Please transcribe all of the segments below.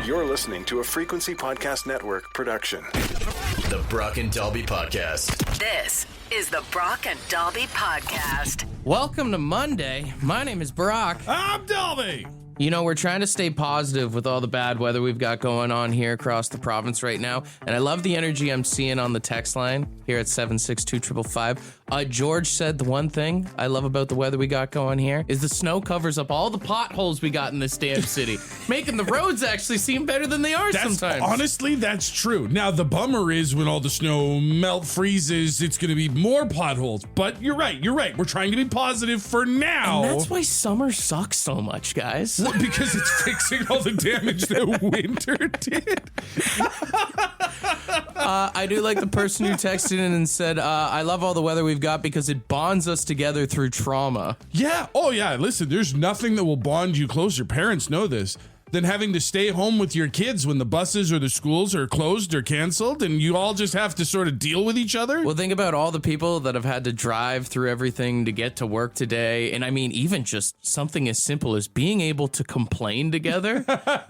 You're listening to a Frequency Podcast Network production. The Brock and Dalby Podcast. This is the Brock and Dalby Podcast. Welcome to Monday. My name is Brock. I'm Dalby. You know, we're trying to stay positive with all the bad weather we've got going on here across the province right now. And I love the energy I'm seeing on the text line here at 762-555. George said the one thing I love about the weather we got going here is the snow covers up all the potholes we got in this damn city, making the roads actually seem better than they are sometimes. Honestly, that's true. Now, the bummer is when all the snow freezes, it's going to be more potholes. But you're right. We're trying to be positive for now. And that's why summer sucks so much, guys. Well, because it's fixing all the damage that winter did. I do like the person who texted in and said, I love all the weather we've got because it bonds us together through trauma. Yeah. Oh, yeah. Listen, there's nothing that will bond you closer. Parents know this. Than having to stay home with your kids when the buses or the schools are closed or canceled and you all just have to sort of deal with each other. Well, think about all the people that have had to drive through everything to get to work today. And I mean, even just something as simple as being able to complain together.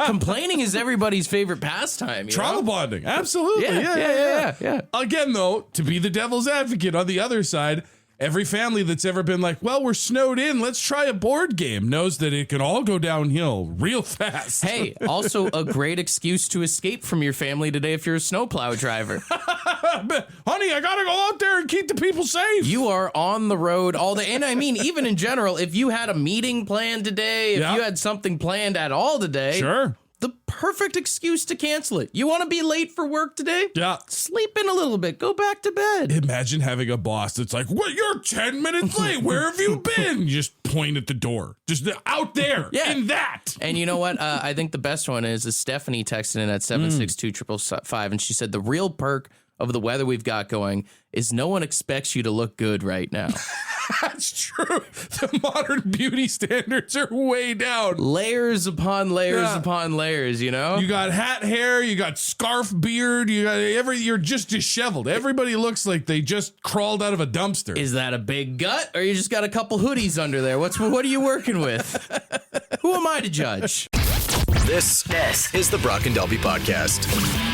Complaining is everybody's favorite pastime. Trauma bonding. Absolutely. Yeah. Again, though, to be the devil's advocate on the other side, every family that's ever been like, well, we're snowed in, let's try a board game, knows that it can all go downhill real fast. Hey, also a great excuse to escape from your family today if you're a snowplow driver. Honey, I gotta go out there and keep the people safe. You are on the road all day. And I mean, even in general, if you had a meeting planned today, if you had something planned at all today, sure. The perfect excuse to cancel it. You want to be late for work today? Yeah. Sleep in a little bit. Go back to bed. Imagine having a boss that's like, what, you're 10 minutes late. Where have you been? You just point at the door. Just out there. Yeah. In that. And you know what? I think the best one is Stephanie texted in at 762-555, and she said the real perk of the weather we've got going is no one expects you to look good right now. That's true. The modern beauty standards are way down. Layers upon layers upon layers, you know? You got hat hair, you got scarf beard, you're just disheveled. Everybody looks like they just crawled out of a dumpster. Is that a big gut, or you just got a couple hoodies under there? What are you working with? Who am I to judge? This is the Brock and Dalby Podcast.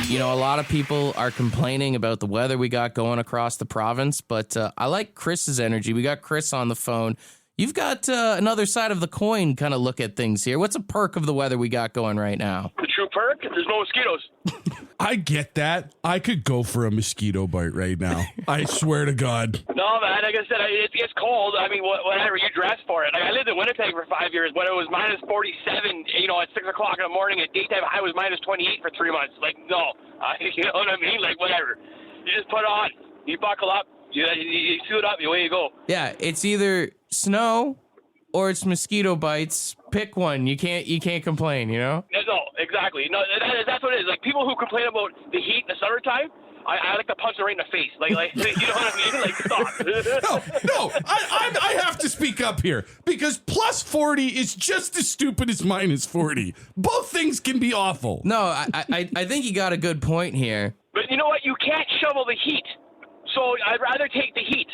You know, a lot of people are complaining about the weather we got going across the province, but I like Chris's energy. We got Chris on the phone. You've got another side of the coin kind of look at things here. What's a perk of the weather we got going right now? The true perk? There's no mosquitoes. I get that. I could go for a mosquito bite right now. I swear to God. No, man. Like I said, it gets cold. I mean, whatever, you dress for it. Like, I lived in Winnipeg for 5 years when it was minus 47, at 6 o'clock in the morning. At daytime high was minus 28 for 3 months. Like, no. You know what I mean? Like, whatever. You just put on. You buckle up. You suit up. Away you go. Yeah, it's either snow or it's mosquito bites. Pick one. You can't complain, you know? No, exactly. No, that's what it is. Like, people who complain about the heat in the summertime, I like to punch them right in the face. Like you know what I mean? Like, stop. No, I have to speak up here because plus 40 is just as stupid as minus 40. Both things can be awful. No, I think you got a good point here. But you know what? You can't shovel the heat. So I'd rather take the heat.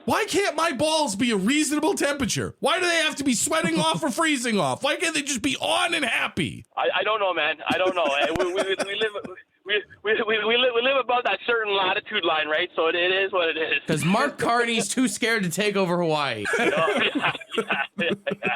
Why can't my balls be a reasonable temperature? Why do they have to be sweating off or freezing off? Why can't they just be on and happy? I don't know, man. I don't know. We live above that certain latitude line, right? So it is what it is. Because Mark Carney's too scared to take over Hawaii. Yeah.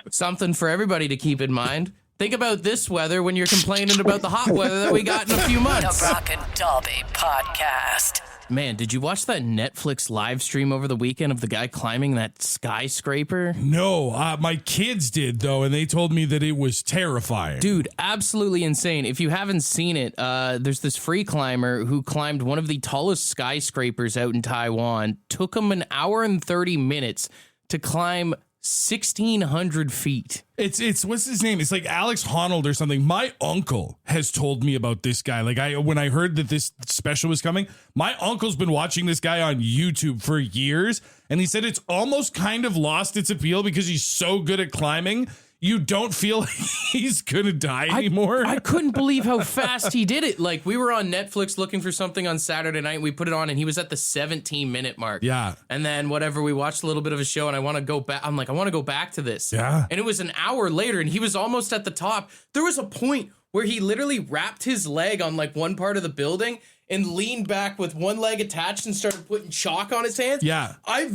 Something for everybody to keep in mind. Think about this weather when you're complaining about the hot weather that we got in a few months. The Brock and Dalby Podcast. Man, did you watch that Netflix live stream over the weekend of the guy climbing that skyscraper? No, my kids did, though, and they told me that it was terrifying. Dude, absolutely insane. If you haven't seen it, there's this free climber who climbed one of the tallest skyscrapers out in Taiwan. Took him an hour and 30 minutes to climb 1,600 feet. It's what's his name? It's like Alex Honnold or something. My uncle has told me about this guy. Like when I heard that this special was coming, my uncle's been watching this guy on YouTube for years, and he said it's almost kind of lost its appeal because he's so good at climbing. you don't feel like he's gonna die anymore. I couldn't believe how fast he did it. Like, we were on Netflix looking for something on Saturday night. We put it on, and he was at the 17-minute mark. Yeah. And then whatever, we watched a little bit of a show, and I want to go back. I'm like, I want to go back to this. Yeah. And it was an hour later, and he was almost at the top. There was a point where he literally wrapped his leg on like one part of the building and leaned back with one leg attached and started putting chalk on his hands. Yeah. I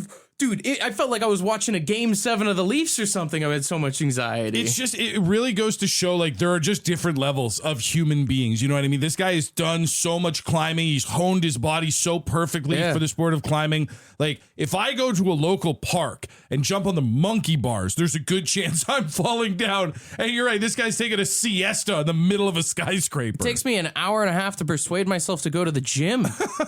felt like I was watching a Game 7 of the Leafs or something. I had so much anxiety. It really goes to show, like, there are just different levels of human beings. You know what I mean? This guy has done so much climbing. He's honed his body so perfectly for the sport of climbing. Like, if I go to a local park and jump on the monkey bars, there's a good chance I'm falling down. And you're right, this guy's taking a siesta in the middle of a skyscraper. It takes me an hour and a half to persuade myself to go to the gym.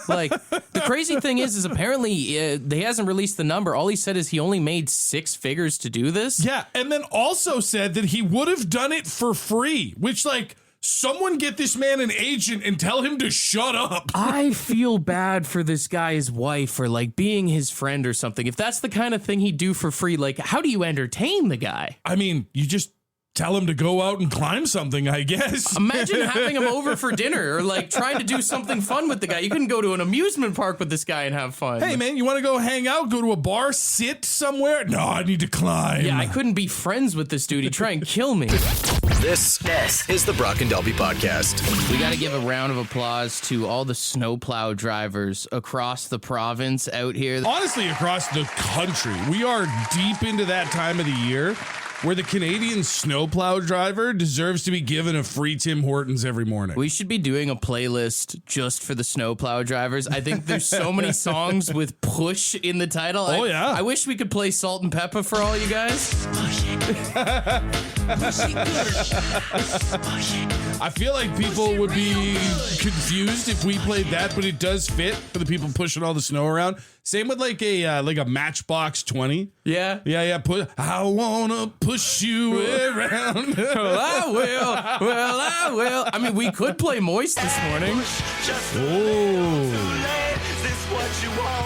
Like, the crazy thing is apparently he hasn't released the number. All he said is he only made 6 figures to do this. Yeah, and then also said that he would have done it for free, which, like, someone get this man an agent and tell him to shut up. I feel bad for this guy's wife or like being his friend or something. If that's the kind of thing he'd do for free, like, how do you entertain the guy? I mean, you just tell him to go out and climb something, I guess. Imagine having him over for dinner or like trying to do something fun with the guy. You couldn't go to an amusement park with this guy and have fun. Hey, man, you want to go hang out, go to a bar, sit somewhere? No, I need to climb. Yeah, I couldn't be friends with this dude. He'd try and kill me. This is the Brock and Delby podcast. We got to give a round of applause to all the snowplow drivers across the province out here. Honestly, across the country, we are deep into that time of the year where the Canadian snowplow driver deserves to be given a free Tim Hortons every morning. We should be doing a playlist just for the snowplow drivers. I think there's so many songs with push in the title. Oh, yeah. I wish we could play Salt and Pepper for all you guys. I feel like people would be confused if we played that, but it does fit for the people pushing all the snow around. Same with like a Matchbox 20. Yeah. Yeah. I wanna push you around. Well, I will. I mean, we could play Moist this morning. Oh.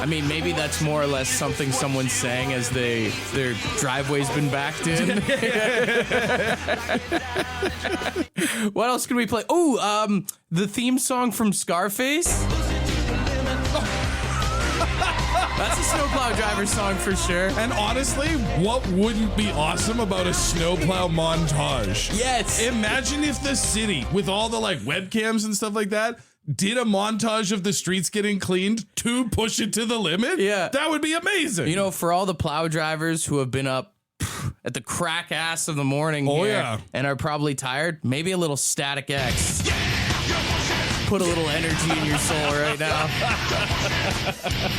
I mean, maybe that's more or less something someone sang as their driveway's been backed in. What else can we play? Oh, the theme song from Scarface. That's a snowplow driver song for sure. And honestly, what wouldn't be awesome about a snowplow montage? Yes. Imagine if the city, with all the like webcams and stuff like that, did a montage of the streets getting cleaned to push it to the limit. Yeah. That would be amazing. You know, for all the plow drivers who have been up at the crack ass of the morning and are probably tired, maybe a little Static X. Put a little energy in your soul right now.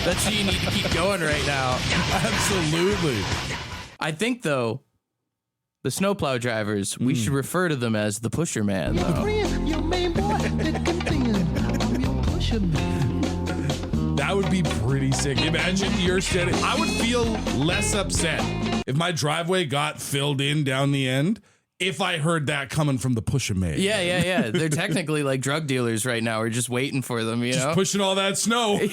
That's what you need to keep going right now. Absolutely. I think, though, the snowplow drivers, we should refer to them as the pusher man, though. That would be pretty sick. Imagine you're standing. I would feel less upset if my driveway got filled in down the end if I heard that coming from the pusher man. Yeah. They're technically like drug dealers right now. We're just waiting for them, you know? Just pushing all that snow. The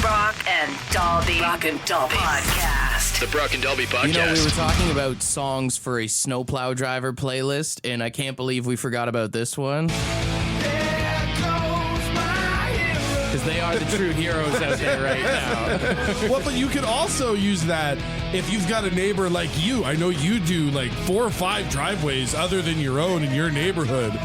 Brock and Dalby podcast. The Brock and Delby podcast. You know, we were talking about songs for a snowplow driver playlist, and I can't believe we forgot about this one. Because they are the true heroes out there right now. Well, but you could also use that if you've got a neighbor like you. I know you do like 4 or 5 driveways other than your own in your neighborhood.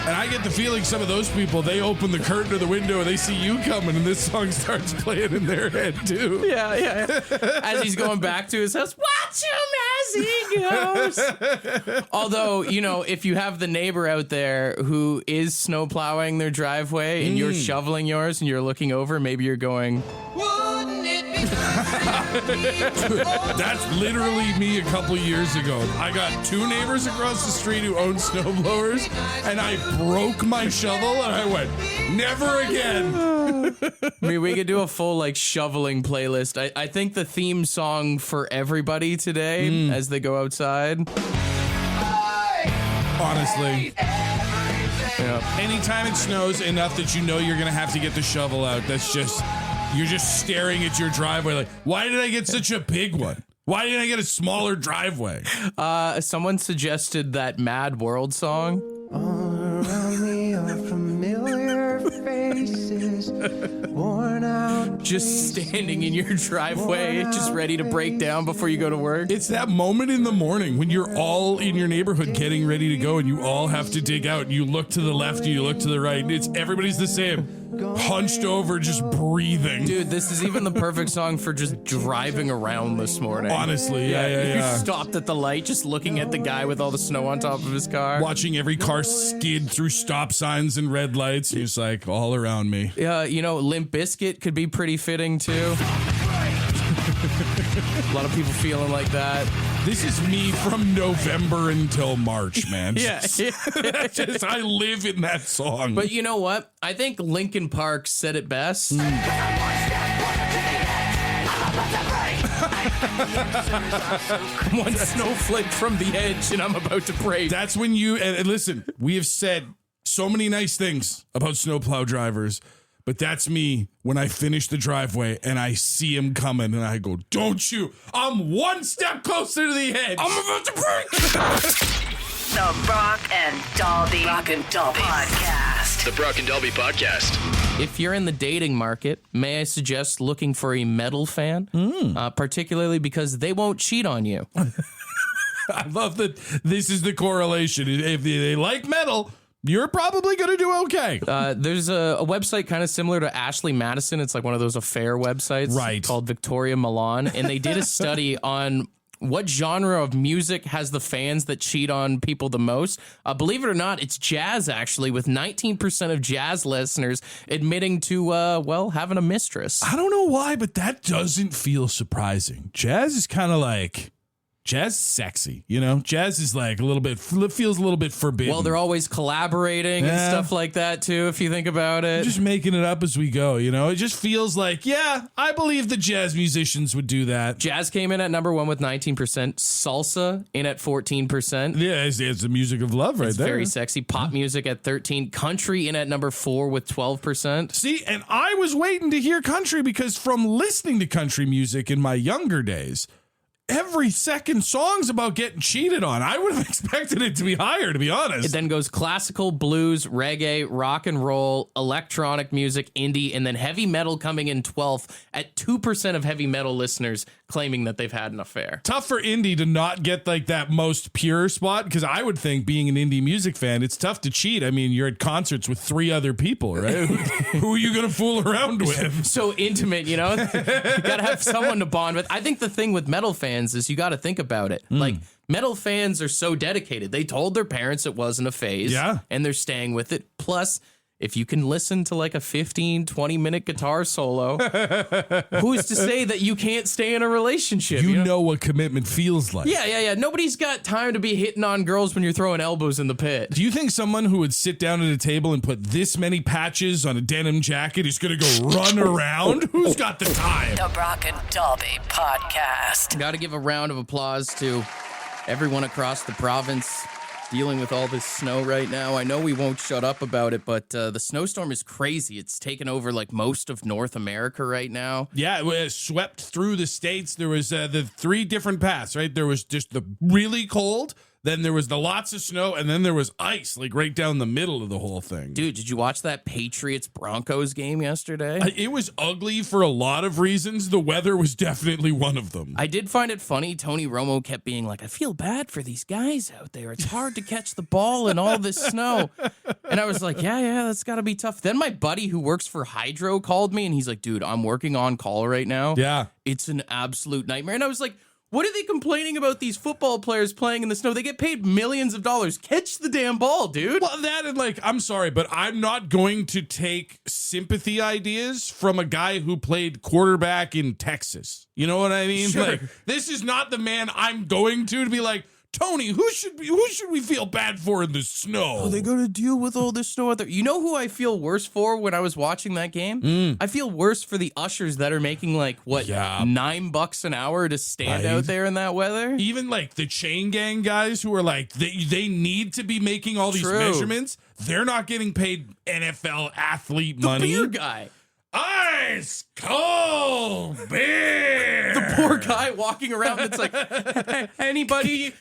And I get the feeling some of those people, they open the curtain or the window and they see you coming and this song starts playing in their head too. Yeah. As he's going back to his house, watch him as he goes. Although, you know, if you have the neighbor out there who is snow plowing their driveway and you're shoveling yours and you're looking over, maybe you're going, wouldn't it be That's literally me a couple years ago. I got 2 neighbors across the street who own snowblowers, and I broke my shovel and I went, never again. I mean, we could do a full like shoveling playlist. I think the theme song for everybody today as they go outside. Honestly. Yeah. Anytime it snows enough that you know you're going to have to get the shovel out, that's just, you're just staring at your driveway like, why did I get such a big one? Why didn't I get a smaller driveway? Someone suggested that Mad World song. All around me are familiar faces, worn out. Just standing in your driveway, just ready to break down before you go to work. It's that moment in the morning when you're all in your neighborhood getting ready to go and you all have to dig out. You look to the left and you look to the right. And everybody's the same. Hunched over, just breathing. Dude, this is even the perfect song for just driving around this morning. Honestly, yeah. You stopped at the light, just looking at the guy with all the snow on top of his car. Watching every car skid through stop signs and red lights. He's like, all around me. Yeah, Limp Bizkit could be pretty fitting too. A lot of people feeling like that. This is me from November until March, man. Yeah. I live in that song. But you know what? I think Linkin Park said it best. One snowflake from the edge and I'm about to break. That's when and listen, we have said so many nice things about snowplow drivers, but that's me when I finish the driveway and I see him coming and I go, don't you? I'm one step closer to the edge. I'm about to break. The Brock and Dalby Podcast. The Brock and Dalby Podcast. If you're in the dating market, may I suggest looking for a metal fan, particularly because they won't cheat on you. I love that this is the correlation. If they like metal, you're probably going to do okay. There's a website kind of similar to Ashley Madison. It's like one of those affair websites, right, called Victoria Milan. And they did a study on what genre of music has the fans that cheat on people the most. Believe it or not, it's jazz, actually, with 19% of jazz listeners admitting to, having a mistress. I don't know why, but that doesn't feel surprising. Jazz is kind of like... Jazz is sexy, Jazz is like feels a little bit forbidden. Well, they're always collaborating and stuff like that, too, if you think about it. Just making it up as we go, It just feels like, I believe the jazz musicians would do that. Jazz came in at number 1 with 19%. Salsa in at 14%. Yeah, it's the music of love right there. Very sexy. Pop music at 13%. Country in at number 4 with 12%. See, and I was waiting to hear country because from listening to country music in my younger days, every second song's about getting cheated on. I would have expected it to be higher, to be honest. It then goes classical, blues, reggae, rock and roll, electronic music, indie, and then heavy metal coming in 12th at 2% of heavy metal listeners claiming that they've had an affair. Tough for indie to not get like that most pure spot, because I would think, being an indie music fan, it's tough to cheat. I mean, you're at concerts with 3 other people, right? Who are you going to fool around with? So intimate, you got to have someone to bond with. I think the thing with metal fans is you got to think about it. Like, metal fans are so dedicated. They told their parents it wasn't a phase, and they're staying with it. Plus, if you can listen to like a 15, 20-minute guitar solo, who's to say that you can't stay in a relationship? You know what commitment feels like. Yeah. Nobody's got time to be hitting on girls when you're throwing elbows in the pit. Do you think someone who would sit down at a table and put this many patches on a denim jacket is going to go run around? Who's got the time? The Brock and Dalby Podcast. Got to give a round of applause to everyone across the province dealing with all this snow right now. I know we won't shut up about it, but the snowstorm is crazy. It's taken over like most of North America right now. Yeah, it was swept through the states. There was the 3 different paths, right? There was just the really cold, then there was the lots of snow, and then there was ice, like right down the middle of the whole thing. Dude, did you watch that Patriots-Broncos game yesterday? It was ugly for a lot of reasons. The weather was definitely one of them. I did find it funny. Tony Romo kept being like, I feel bad for these guys out there. It's hard to catch the ball in all this snow. And I was like, yeah, that's got to be tough. Then my buddy who works for Hydro called me, and he's like, dude, I'm working on call right now. Yeah. It's an absolute nightmare. And I was like, what are they complaining about these football players playing in the snow? They get paid millions of dollars. Catch the damn ball, dude. Well, that and like, I'm sorry, but I'm not going to take sympathy ideas from a guy who played quarterback in Texas. You know what I mean? Sure. Like, this is not the man I'm going to be like, Tony, who should we feel bad for in the snow? Oh, they got to deal with all this snow out there. You know who I feel worse for when I was watching that game? I feel worse for the ushers that are making like $9 an hour to stand out there in that weather. Even like the chain gang guys who are like they need to be making all these measurements. They're not getting paid NFL athlete money. The beer guy. Ice cold beer. The poor guy walking around that's like, anybody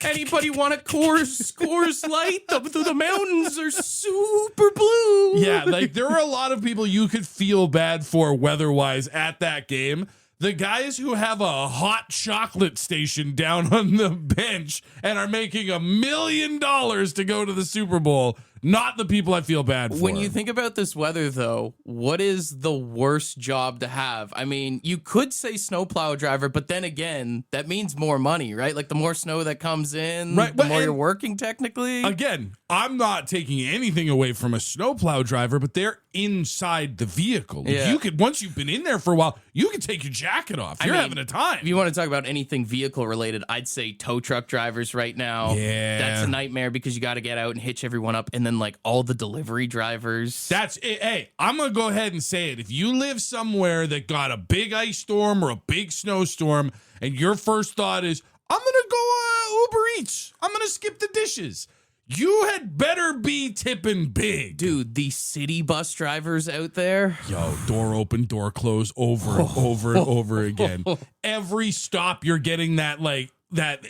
want a Coors Light? The mountains are super blue. Yeah, like there are a lot of people you could feel bad for weather-wise at that game. The guys who have a hot chocolate station down on the bench and are making $1 million to go to the Super Bowl, not the people I feel bad for. When you think about this weather, though, what is the worst job to have? I mean, you could say snowplow driver, but then again, that means more money, right? Like the more snow that comes in, right, the more you're working technically. Again, I'm not taking anything away from a snowplow driver, but they're inside the vehicle. Yeah. You could, once you've been in there for a while, you can take your jacket off. You're having a time. If you want to talk about anything vehicle related, I'd say tow truck drivers right now. Yeah. That's a nightmare because you got to get out and hitch everyone up. And then like all the delivery drivers. That's it. Hey, I'm going to go ahead and say it. If you live somewhere that got a big ice storm or a big snowstorm and your first thought is, I'm going to go Uber Eats, I'm going to skip the dishes, you had better be tipping big. Dude, the city bus drivers out there. Yo, door open, door close, over and over and over again. Every stop, you're getting that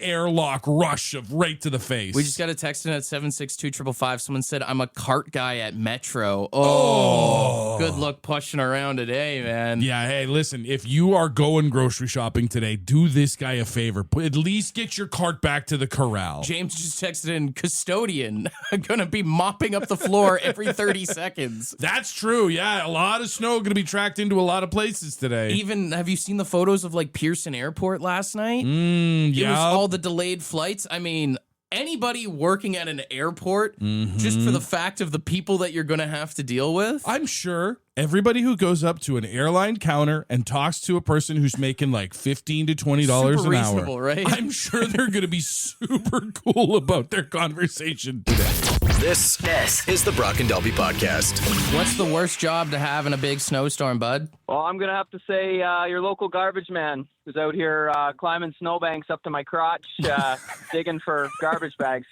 airlock rush of right to the face. We just got a text in at 762-555. Someone said, I'm a cart guy at Metro. Oh, good luck pushing around today, man. Yeah, hey, listen, if you are going grocery shopping today, do this guy a favor. At least get your cart back to the corral. James just texted in, custodian. I'm going to be mopping up the floor every 30 seconds. That's true, yeah. A lot of snow going to be tracked into a lot of places today. Even, have you seen the photos of like Pearson Airport last night? Yeah. It was all the delayed flights. I mean, anybody working at an airport, just for the fact of the people that you're going to have to deal with. I'm sure everybody who goes up to an airline counter and talks to a person who's making like $15 to $20 Super an reasonable, hour, right? I'm sure they're going to be super cool about their conversation today. This is the Brock and Dalby Podcast. What's the worst job to have in a big snowstorm, bud? Well, I'm going to have to say your local garbage man who's out here climbing snowbanks up to my crotch, digging for garbage bags.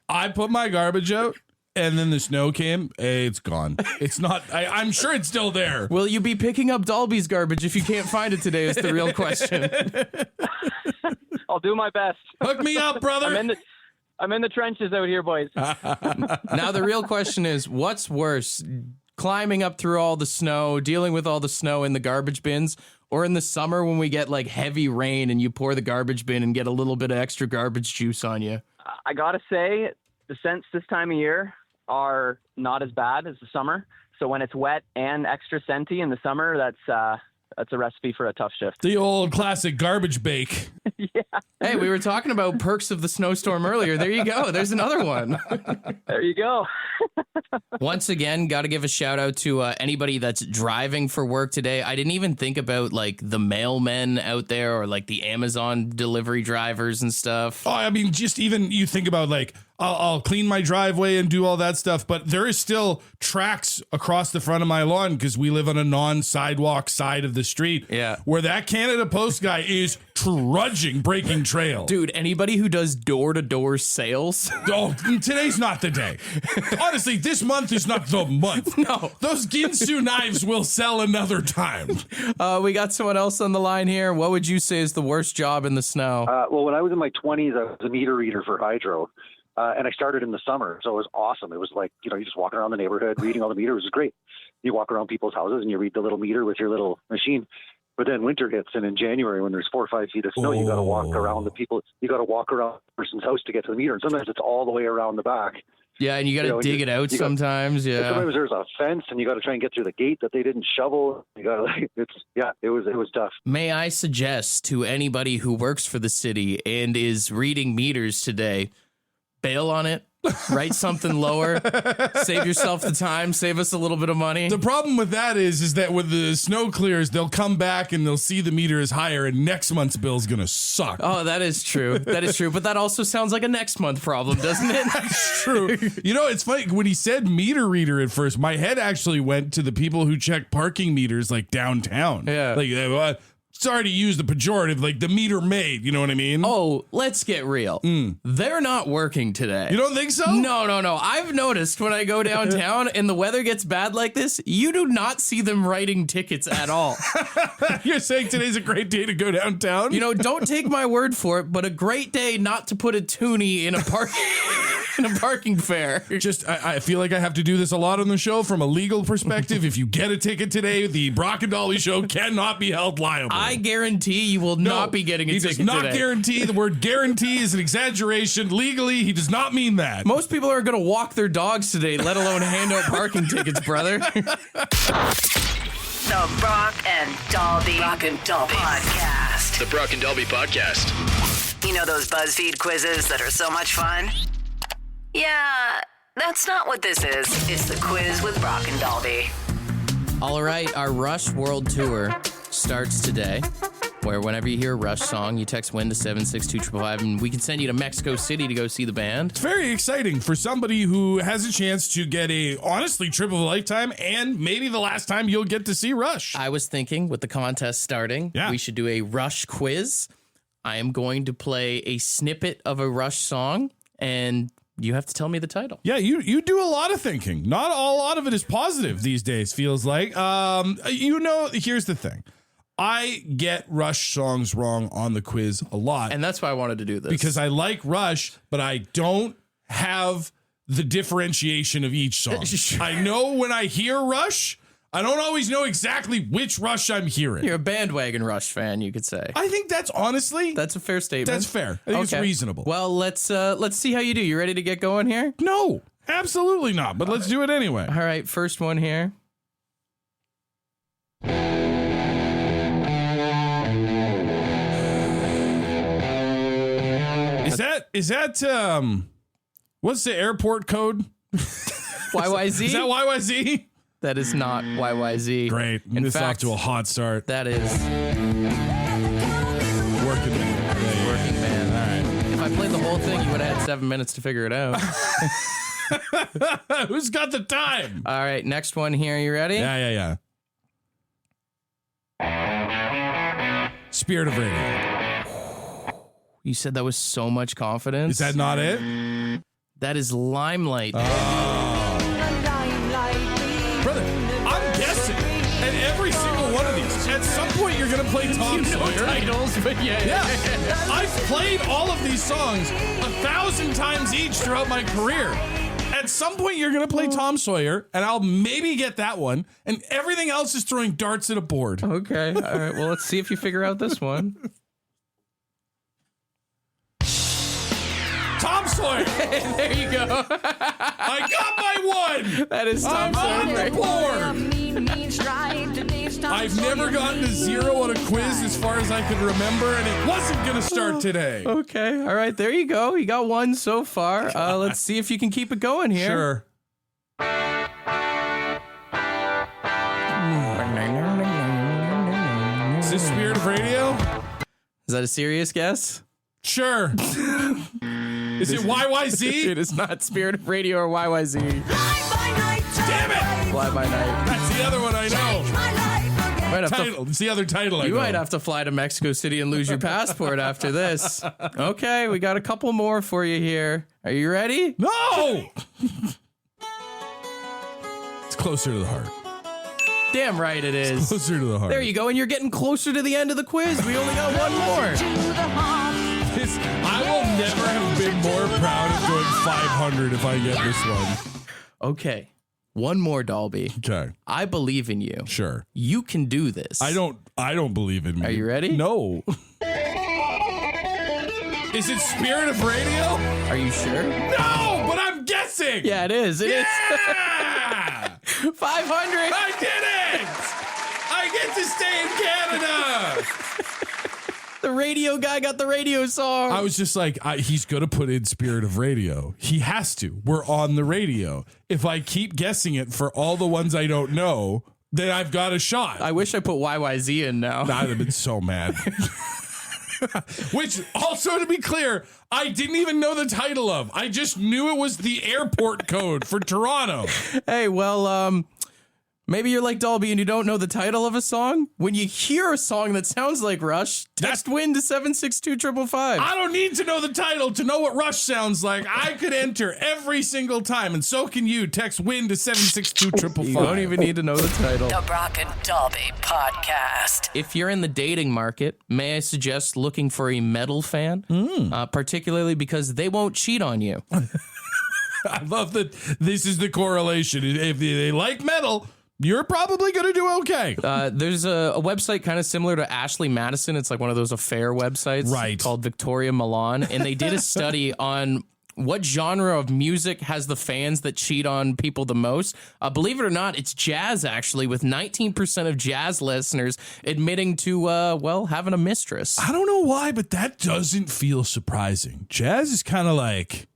I put my garbage out, and then the snow came. Hey, it's gone. It's not. I'm sure it's still there. Will you be picking up Dalby's garbage if you can't find it today is the real question. I'll do my best. Hook me up, brother. I'm in the trenches out here, boys. Now, the real question is, what's worse? Climbing up through all the snow, dealing with all the snow in the garbage bins, or in the summer when we get like heavy rain and you pour the garbage bin and get a little bit of extra garbage juice on you? I got to say, the scents this time of year are not as bad as the summer. So when it's wet and extra scenty in the summer, that's a recipe for a tough shift. The old classic garbage bake. Yeah. Hey, we were talking about perks of the snowstorm earlier. There you go. There's another one. There you go. Once again, got to give a shout out to anybody that's driving for work today. I didn't even think about like the mailmen out there or like the Amazon delivery drivers and stuff. Oh, I mean, just even you think about like, I'll clean my driveway and do all that stuff, but there is still tracks across the front of my lawn because we live on a non-sidewalk side of the street. Yeah. Where that Canada Post guy is trudging, breaking trail. Dude, anybody who does door-to-door sales. Oh, today's not the day. Honestly, this month is not the month. No. Those Ginsu knives will sell another time. We got someone else on the line here. What would you say is the worst job in the snow? Well, when I was in my 20s, I was a meter reader for Hydro. And I started in the summer, so it was awesome. It was like, you just walk around the neighborhood reading all the meters. It was great. You walk around people's houses and you read the little meter with your little machine. But then winter hits, and in January, when there's 4 or 5 feet of snow, you got to walk around you got to walk around the person's house to get to the meter. And sometimes it's all the way around the back. Yeah, and you got to dig it out sometimes. Yeah. Sometimes there's a fence, and you got to try and get through the gate that they didn't shovel. You got to it was tough. May I suggest to anybody who works for the city and is reading meters today, bail on it. Write something lower. Save yourself the time. Save us a little bit of money. The problem with that is that when the snow clears, they'll come back and they'll see the meter is higher, and next month's bill is gonna suck. Oh, that is true. That is true. But that also sounds like a next month problem, doesn't it? That's true. It's funny when he said meter reader at first. My head actually went to the people who check parking meters like downtown. Yeah. Like sorry to use the pejorative, like the meter maid, you know what I mean? Oh, let's get real. They're not working today. You don't think so? No. I've noticed when I go downtown and the weather gets bad like this, you do not see them writing tickets at all. You're saying today's a great day to go downtown? You know, don't take my word for it, but a great day not to put a toonie in a parking fare. Just, I feel like I have to do this a lot on the show from a legal perspective. If you get a ticket today, the Brock and Dolly show cannot be held liable. I guarantee you will not be getting a ticket today. He does not guarantee. The word guarantee is an exaggeration. Legally, he does not mean that. Most people are going to walk their dogs today, let alone hand out parking tickets, brother. The Brock and Dolby podcast. The Brock and Dolby podcast. You know those BuzzFeed quizzes that are so much fun? Yeah, that's not what this is. It's the quiz with Brock and Dolby. All right, our Rush World Tour starts today, where whenever you hear a Rush song, you text WIN to 762-555, and we can send you to Mexico City to go see the band. It's very exciting for somebody who has a chance to get a, honestly, trip of a lifetime and maybe the last time you'll get to see Rush. I was thinking, with the contest starting, we should do a Rush quiz. I am going to play a snippet of a Rush song, and you have to tell me the title. Yeah, you do a lot of thinking. Not a lot of it is positive these days, feels like. Here's the thing. I get Rush songs wrong on the quiz a lot. And that's why I wanted to do this. Because I like Rush, but I don't have the differentiation of each song. I know when I hear Rush, I don't always know exactly which Rush I'm hearing. You're a bandwagon Rush fan, you could say. I think that's honestly... That's a fair statement. That's fair. I think it's reasonable. Well, let's see how you do. You ready to get going here? No, absolutely not. But let's do it anyway. All right, first one here. Is that what's the airport code? YYZ? Is that YYZ? That is not YYZ. Great. In this fact, off to a hot start. That is Working Man. Working Man. All right. If I played the whole thing, you would have had 7 minutes to figure it out. Who's got the time? All right, next one here. You ready? Yeah. Spirit of Radio. You said that with so much confidence. Is that not it? That is Limelight. Brother, I'm guessing. And every single one of these, at some point you're going to play Tom Sawyer. Titles, but yeah. I've played all of these songs 1,000 times each throughout my career. At some point you're going to play Tom Sawyer, and I'll maybe get that one, and everything else is throwing darts at a board. Okay. All right. Well, let's see if you figure out this one. Tom Sawyer. There you go. I got my one. That is Tom Sawyer. I'm on the board. I've never gotten a 0 on a quiz as far as I can remember, and it wasn't going to start today. Okay. All right. There you go. You got one so far. Let's see if you can keep it going here. Sure. Is this Spirit of Radio? Is that a serious guess? Sure. Is it YYZ? It is not Spirit of Radio or YYZ. Damn it! Fly by Night. That's the other one I know. Title. It's the other title I know. You might have to fly to Mexico City and lose your passport after this. Okay, we got a couple more for you here. Are you ready? No! It's closer to the heart. Damn right it is. Closer to the heart. There you go, and you're getting closer to the end of the quiz. We only got one more. I will never have been more proud of going 500 if I get this one. Okay, one more, Dolby. Okay. I believe in you. Sure. You can do this. I don't believe in me. Are you ready? No. Is it Spirit of Radio? Are you sure? No, but I'm guessing. Yeah, it is. It is. 500. I did it. I get to stay in Canada. The radio guy got the radio song. I was just like, he's going to put in Spirit of Radio. He has to. We're on the radio. If I keep guessing it for all the ones I don't know, then I've got a shot. I wish I put YYZ in now. I'd have been so mad. Which, also to be clear, I didn't even know the title of. I just knew it was the airport code for Toronto. Hey, well, Maybe you're like Dolby and you don't know the title of a song. When you hear a song that sounds like Rush, text WIN to 762-555. I don't need to know the title to know what Rush sounds like. I could enter every single time, and so can you. Text WIN to 762-555. You don't even need to know the title. The Brock and Dolby Podcast. If you're in the dating market, may I suggest looking for a metal fan, particularly because they won't cheat on you. I love that this is the correlation. If they like metal, you're probably going to do okay. There's a website kind of similar to Ashley Madison. It's like one of those affair websites, right, called Victoria Milan. And they did a study on what genre of music has the fans that cheat on people the most. Believe it or not, it's jazz, actually, with 19% of jazz listeners admitting to, having a mistress. I don't know why, but that doesn't feel surprising. Jazz is kind of like...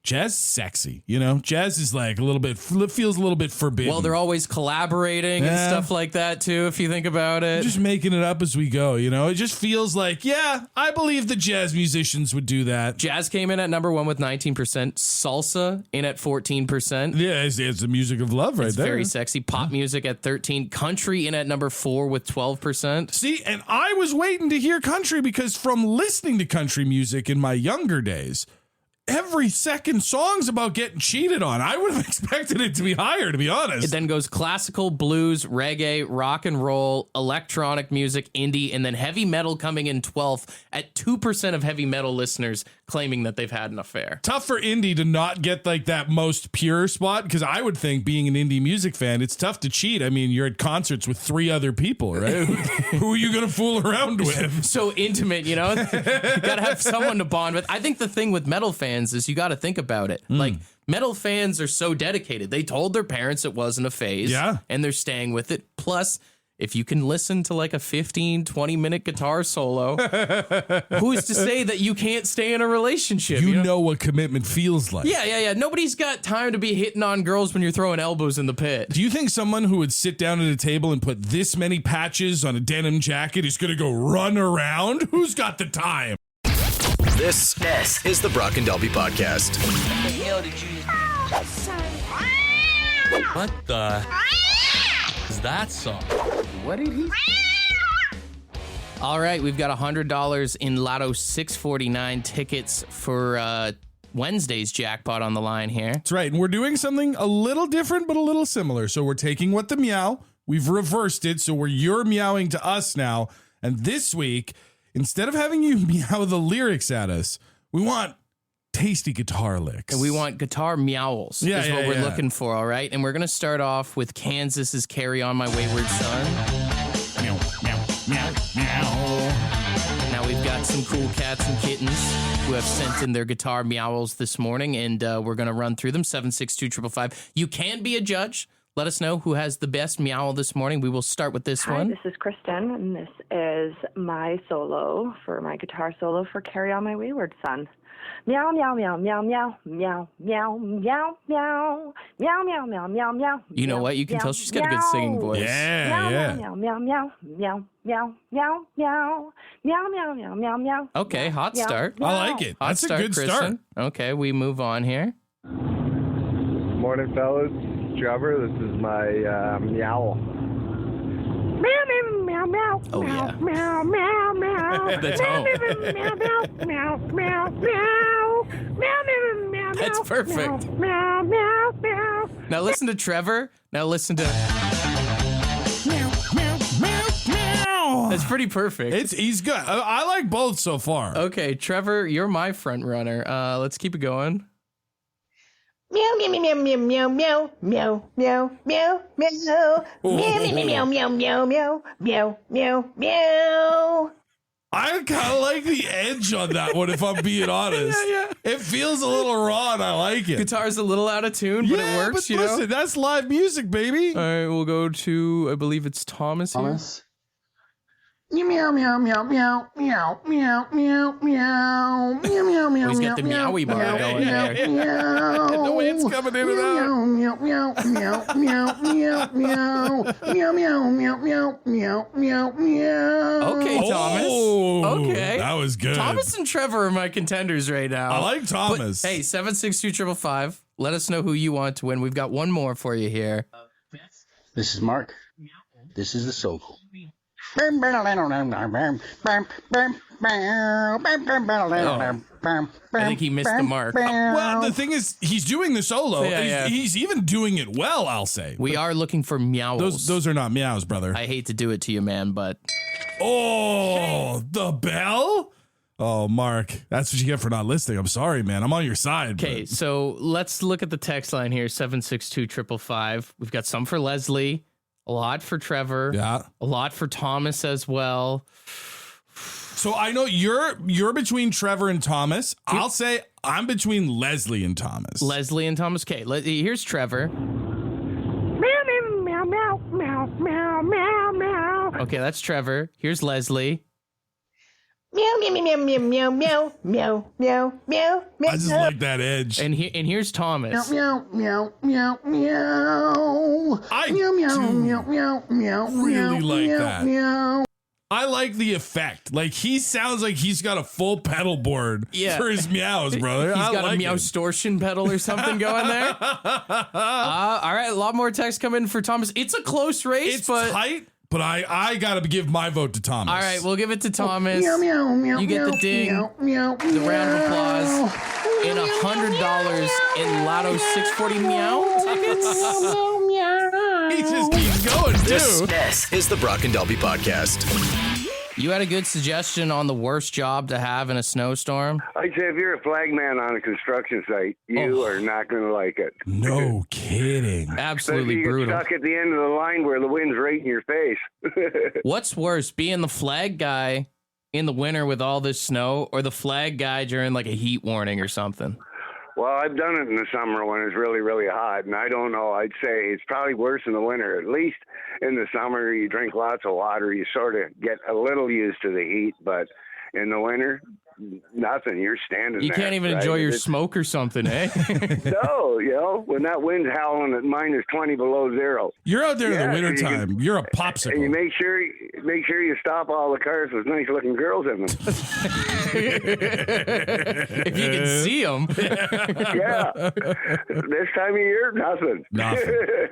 Jazz is sexy, you know? Jazz is like feels a little bit forbidden. Well, they're always collaborating and stuff like that, too, if you think about it. Just making it up as we go, you know? It just feels like, yeah, I believe the jazz musicians would do that. Jazz came in at number 1 with 19%. Salsa in at 14%. Yeah, it's the music of love right there. It's very sexy. Pop music at 13%. Country in at number 4 with 12%. See, and I was waiting to hear country because from listening to country music in my younger days, every second song's about getting cheated on. I would have expected it to be higher, to be honest. It then goes classical, blues, reggae, rock and roll, electronic music, indie, and then heavy metal coming in 12th at 2% of heavy metal listeners claiming that they've had an affair. Tough for indie to not get like that most pure spot, because I would think being an indie music fan, it's tough to cheat. I mean, you're at concerts with 3 other people, right? Who are you going to fool around with? So intimate, you know? You got to have someone to bond with. I think the thing with metal fans is you got to think about it. Like, metal fans are so dedicated. They told their parents it wasn't a phase, and they're staying with it. Plus, if you can listen to like a 15, 20-minute guitar solo, who's to say that you can't stay in a relationship? You know what commitment feels like. Yeah. Nobody's got time to be hitting on girls when you're throwing elbows in the pit. Do you think someone who would sit down at a table and put this many patches on a denim jacket is going to go run around? Who's got the time? This is the Brock and Dolby Podcast. What the hell did you... What the... is that song? What did he... All right, we've got $100 in Lotto 649 tickets for Wednesday's jackpot on the line here. That's right, and we're doing something a little different but a little similar. So we're taking what the meow, we've reversed it, so you're meowing to us now. And this week, instead of having you meow the lyrics at us, we want tasty guitar licks. And we want guitar meowls is what we're looking for, all right? And we're going to start off with Kansas's Carry On My Wayward Son. Meow, meow, meow, meow. Now we've got some cool cats and kittens who have sent in their guitar meowls this morning, and we're going to run through them, 762-555. You can be a judge. Let us know who has the best meow this morning. We will start with this one. Hi, this is Kristen, and this is my solo for my guitar solo for Carry On My Wayward Son. Meow, meow, meow, meow, meow, meow, meow, meow, meow, meow, meow, meow, meow, meow. You know what? You can tell she's got a good singing voice. Yeah. Meow, meow, meow, meow, meow, meow, meow, meow, meow, meow, meow, meow. Okay, hot start. I like it. That's a good Kristen. start. Okay, we move on here. Morning, fellas. Trevor, this is my meow. Meow, meow, meow, meow. Oh, yeah. Meow, meow, meow. The tone. Meow, meow, meow, meow, meow. Meow, meow, meow, That's perfect. Meow, meow, meow. Now listen to Trevor. Now listen to... Meow, meow, meow, meow. That's pretty perfect. He's good. I like both so far. Okay, Trevor, you're my front runner. Let's keep it going. Meow, meow, meow, meow, meow, meow, meow, meow, meow, meow, meow, meow, meow, meow, meow, meow, meow, meow. I kind of like the edge on that one, if I'm being honest. Yeah. It feels a little raw, and I like it. Guitar's a little out of tune, but it works, but listen, that's live music, baby. All right, we'll go to, I believe it's Thomas here. Meow, meow, meow, meow, meow, meow, meow, meow, meow, meow, He's got the meowy bar going there. The way it's coming in and out. Meow, meow, meow, meow, meow, meow, meow, meow, meow, meow, meow, meow, meow. Okay, Thomas. Okay. That was good. Thomas and Trevor are my contenders right now. I like Thomas. But, hey, 762-555. Let us know who you want to win. We've got one more for you here. This is Mark. This is the Solo. I think he missed the mark. Well, the thing is, he's doing the solo. Yeah. He's even doing it well, I'll say. We are looking for meows. Those are not meows, brother. I hate to do it to you, man, but... Oh, the bell? Oh, Mark, that's what you get for not listening. I'm sorry, man. I'm on your side. Okay, so let's look at the text line here, 762-555. We've got some for Leslie, a lot for Trevor, a lot for Thomas as well. So I know you're between Trevor and Thomas. I'll say I'm between Leslie and Thomas. Leslie and Thomas. Okay, here's Trevor. Meow, meow, meow, meow, meow, meow. Okay, that's Trevor. Here's Leslie. Meow, meow, meow, meow, meow, meow, meow, meow, meow, meow. I just like that edge. And here's Thomas. Meow, meow, meow, meow. I meow, meow, meow, meow, meow, really like meow, that. Meow. I like the effect. Like, he sounds like he's got a full pedal board for his meows, brother. He's got a meowstortion pedal or something going there. All right, a lot more text coming for Thomas. It's a close race, It's tight, but I got to give my vote to Thomas. All right, we'll give it to Thomas. Meow, meow, meow, You get the meow, ding, meow, meow, the round of applause, meow. and $100 in Lotto 640 meow tickets. He just keeps going, too. This is the Brock and Delby Podcast. You had a good suggestion on the worst job to have in a snowstorm. I'd say if you're a flagman on a construction site, you are not going to like it. No kidding. Absolutely Especially you're brutal. stuck at the end of the line where the wind's right in your face. What's worse, being the flag guy in the winter with all this snow, or the flag guy during like a heat warning or something? Well, I've done it in the summer when it's really, really hot, and I don't know. I'd say it's probably worse in the winter. At least in the summer, you drink lots of water. You sort of get a little used to the heat, but in the winter, nothing. You're standing You there. can't even right? enjoy your smoke or something, eh? No, when that wind's howling at minus 20 below zero. You're out there in the so you wintertime. You're a popsicle. And you make sure you stop all the cars with nice looking girls in them. If you can see them. Yeah. This time of year, nothing.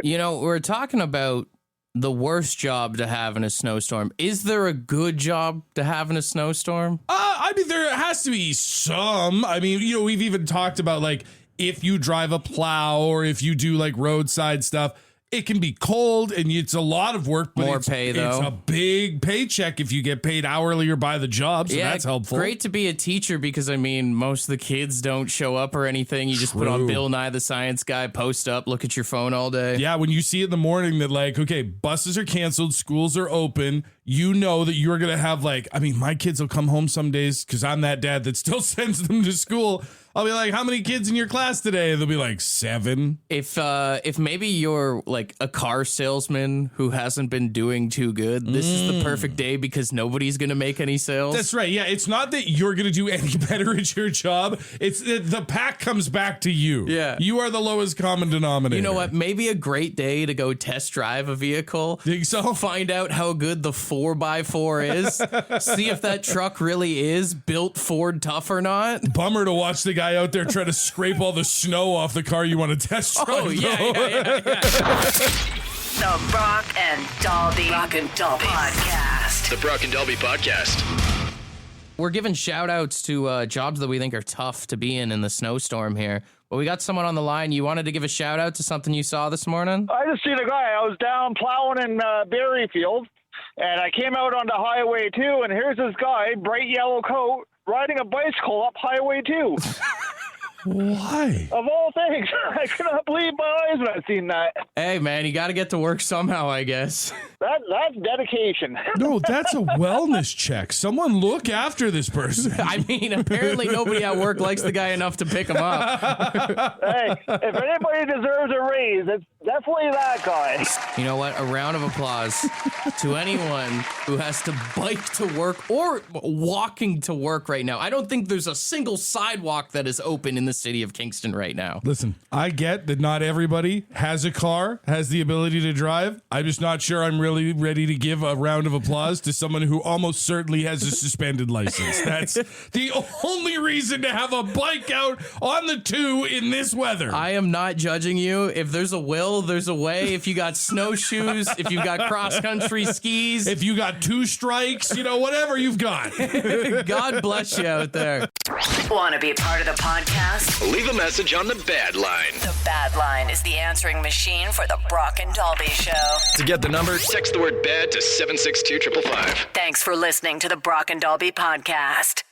You know, we're talking about the worst job to have in a snowstorm. Is there a good job to have in a snowstorm? I mean, there has to be some. I mean, we've even talked about, like, if you drive a plow or if you do, like, roadside stuff, it can be cold and it's a lot of work. But More pay, though. It's a big paycheck if you get paid hourly or by the job, so that's helpful. Great to be a teacher because, I mean, most of the kids don't show up or anything. You just put on Bill Nye the Science Guy, post up, look at your phone all day. Yeah, when you see in the morning that, like, okay, buses are canceled, schools are open, you know that you're going to have, like, I mean, my kids will come home some days because I'm that dad that still sends them to school. I'll be like, how many kids in your class today? They'll be like 7. If maybe you're like a car salesman who hasn't been doing too good, this is the perfect day because nobody's going to make any sales. That's right. Yeah, it's not that you're going to do any better at your job. It's that the pack comes back to you. Yeah. You are the lowest common denominator. You know what? Maybe a great day to go test drive a vehicle. Think so? Find out how good the 4x4 is. See if that truck really is built Ford tough or not. Bummer to watch the guy out there try to scrape all the snow off the car you want to test drive. Oh, yeah. The Brock and Dalby Podcast. The Brock and Delby Podcast. We're giving shout outs to jobs that we think are tough to be in the snowstorm here. But we got someone on the line. You wanted to give a shout out to something you saw this morning? I just seen a guy. I was down plowing in Berryfield, and I came out onto Highway 2, and here's this guy, bright yellow coat, riding a bicycle up Highway 2. Why? Of all things, I cannot believe my eyes when I seen that. Hey, man, you got to get to work somehow, I guess. That's dedication. No, that's a wellness check. Someone look after this person. I mean, apparently nobody at work likes the guy enough to pick him up. Hey, if anybody deserves a raise, it's definitely that guy. You know what? A round of applause to anyone who has to bike to work or walking to work right now. I don't think there's a single sidewalk that is open in the city of Kingston right now. Listen, I get that not everybody has a car car, has the ability to drive. I'm just not sure I'm really ready to give a round of applause to someone who almost certainly has a suspended license. That's the only reason to have a bike out on the 2 in this weather. I am not judging you. If there's a will, there's a way. If you got snowshoes, if you've got cross-country skis. If you got 2 strikes, whatever you've got. God bless you out there. Want to be a part of the podcast? Leave a message on the Bad Line. The Bad Line is the answering machine for the Brock and Dalby Show. To get the number, text the word BAD to 762-555. Thanks for listening to the Brock and Dalby podcast.